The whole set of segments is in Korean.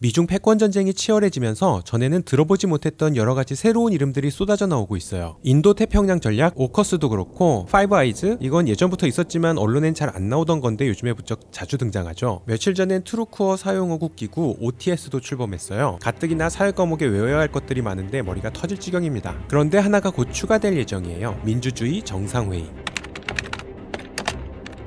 미중 패권 전쟁이 치열해지면서 전에는 들어보지 못했던 여러가지 새로운 이름들이 쏟아져 나오고 있어요. 인도 태평양 전략 오커스도 그렇고 파이브 아이즈, 이건 예전부터 있었지만 언론엔 잘 안 나오던 건데 요즘에 부쩍 자주 등장하죠. 며칠 전엔 트루코어 사용호국 기구 OTS도 출범했어요. 가뜩이나 사회 과목에 외워야 할 것들이 많은데 머리가 터질 지경입니다. 그런데 하나가 곧 추가될 예정이에요. 민주주의 정상회의.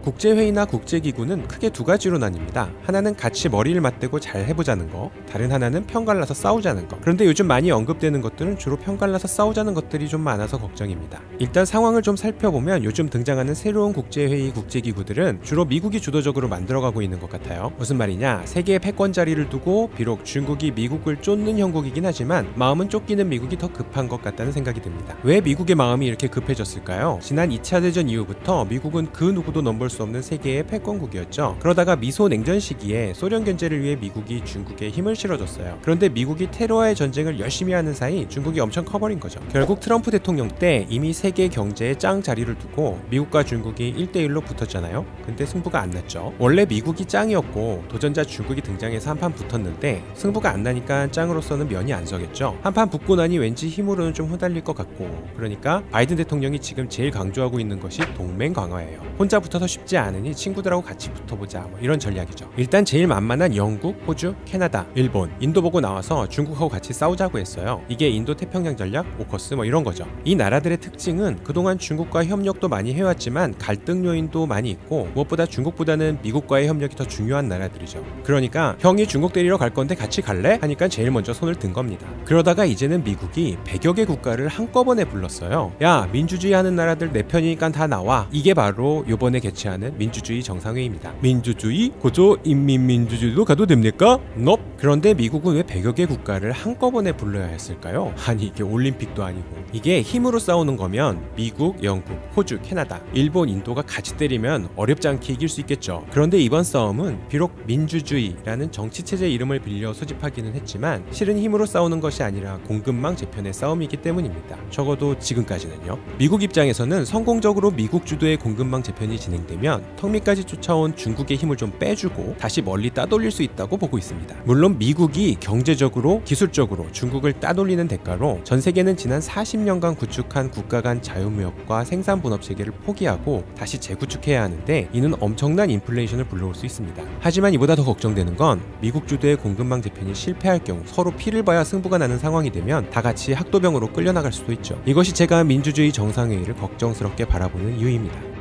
국제회의나 국제기구는 크게 두 가지로 나뉩니다. 하나는 같이 머리를 맞대고 잘 해보자는 거, 다른 하나는 편갈라서 싸우자는 거. 그런데 요즘 많이 언급되는 것들은 주로 편갈라서 싸우자는 것들이 좀 많아서 걱정입니다. 일단 상황을 좀 살펴보면 요즘 등장하는 새로운 국제회의, 국제기구들은 주로 미국이 주도적으로 만들어가고 있는 것 같아요. 무슨 말이냐, 세계의 패권 자리를 두고 비록 중국이 미국을 쫓는 형국이긴 하지만 마음은 쫓기는 미국이 더 급한 것 같다는 생각이 듭니다. 왜 미국의 마음이 이렇게 급해졌을까요? 지난 2차 대전 이후부터 미국은 그 누구도 넘볼 수 없는 세계의 패권국이었죠. 그러다가 미소 냉전 시기에 소련 견제를 위해 미국이 중국에 힘을 실어줬어요. 그런데 미국이 테러와의 전쟁을 열심히 하는 사이 중국이 엄청 커버린 거죠. 결국 트럼프 대통령 때 이미 세계 경제에 짱 자리를 두고 미국과 중국이 1대1로 붙었잖아요. 근데 승부가 안 났죠. 원래 미국이 짱이었고 도전자 중국이 등장해서 한판 붙었는데 승부가 안 나니까 짱으로서는 면이 안 서겠죠. 한판 붙고 나니 왠지 힘으로는 좀 후달릴 것 같고, 그러니까 바이든 대통령이 지금 제일 강조하고 있는 것이 동맹 강화예요. 혼자 붙어서 쉽지 않으니 친구들하고 같이 붙어보자, 뭐 이런 전략이죠. 일단 제일 만만한 영국, 호주, 캐나다, 일본, 인도 보고 나와서 중국하고 같이 싸우자고 했어요. 이게 인도 태평양 전략, 오커스 뭐 이런 거죠. 이 나라들의 특징은 그동안 중국과 협력도 많이 해왔지만 갈등 요인도 많이 있고 무엇보다 중국보다는 미국과의 협력이 더 중요한 나라들이죠. 그러니까 형이 중국 데리러 갈 건데 같이 갈래? 하니까 제일 먼저 손을 든 겁니다. 그러다가 이제는 미국이 100여 개 국가를 한꺼번에 불렀어요. 야, 민주주의 하는 나라들 내 편이니까 다 나와. 이게 바로 요번에 개최하는 민주주의 정상회의입니다. 민주주의? 고조 인민민주주의도 가도 됩니까? 넙! 그런데 미국은 왜 100여 개 국가를 한꺼번에 불러야 했을까요? 아니, 이게 올림픽도 아니고. 이게 힘으로 싸우는 거면 미국, 영국, 호주, 캐나다, 일본, 인도가 같이 때리면 어렵지 않게 이길 수 있겠죠. 그런데 이번 싸움은 비록 민주주의라는 정치체제 이름을 빌려 소집하기는 했지만 실은 힘으로 싸우는 것이 아니라 공급망 재편의 싸움이기 때문입니다. 적어도 지금까지는요. 미국 입장에서는 성공적으로 미국 주도의 공급망 재편이 진행되면 턱밑까지 쫓아온 중국의 힘을 좀 빼주고 다시 멀리 따돌릴 수 있다고 보고 있습니다. 물론 미국이 경제적으로, 기술적으로 중국을 따돌리는 대가로 전 세계는 지난 40년간 구축한 국가 간 자유무역과 생산 분업 체계를 포기하고 다시 재구축해야 하는데 이는 엄청난 인플레이션을 불러올 수 있습니다. 하지만 이보다 더 걱정되는 건 미국 주도의 공급망 재편이 실패할 경우 서로 피를 봐야 승부가 나는 상황이 되면 다 같이 학도병으로 끌려나갈 수도 있죠. 이것이 제가 민주주의 정상회의를 걱정스럽게 바라보는 이유입니다.